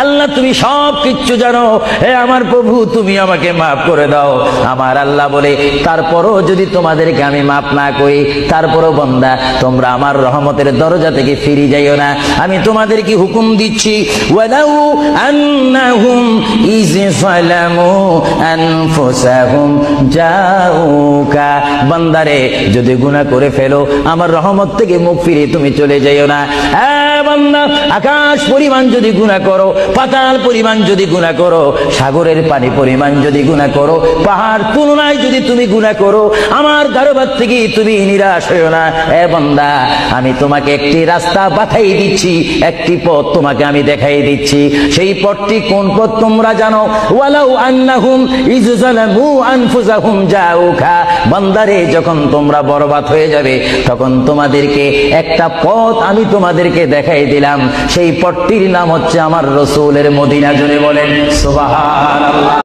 আল্লাহ তুমি সব কিচ্ছু জানো, হে আমার প্রভু তুমি আমাকে মাফ করে দাও। আমার আল্লাহ বলে, তারপরও যদি তোমাদেরকে আমি মাফ না করি, তারপরও বান্দা তোমরা আমার রহমতের দরজা থেকে ফিরে যাইও না। আমি তোমাদেরকে হুকুম দিচ্ছি, ওয়ালাউ আন্নাহুম ইয যালামু আনফুসাহুম জাউকা, বান্দারে যদি গুনাহ করে ফেলো আমার রহমত থেকে মুখ ফিরে তুমি চলে যাইও না। বান্দা, আকাশ পরিমাণ যদি গুনাহ করো, পাতাল পরিমাণ যদি গুনাহ করো, সাগরের পানি পরিমাণ যদি গুনাহ করো, পাহাড় তুলনায় যদি তুমি গুনাহ করো, আমার দরবার থেকে তুমি নিরাশ হইও না। বান্দা, আমি তোমাকে একটি রাস্তা বাতাই দিচ্ছি, একটি পথ তোমাকে আমি দেখাই দিচ্ছি। সেই পথটি কোন পথ তোমরা জানো? ওয়ালাউ আন্নাহুম ইয যালামু আনফুসাহুম জাউকা, বান্দারে যখন তোমরা বরবাদ হয়ে যাবে তখন তোমাদেরকে একটা পথ আমি তোমাদেরকে দেখাই দিলাম, সেই পথটির নাম হচ্ছে আমার রাসূলের মদিনা। জোরে বলেন সুবহানাল্লাহ।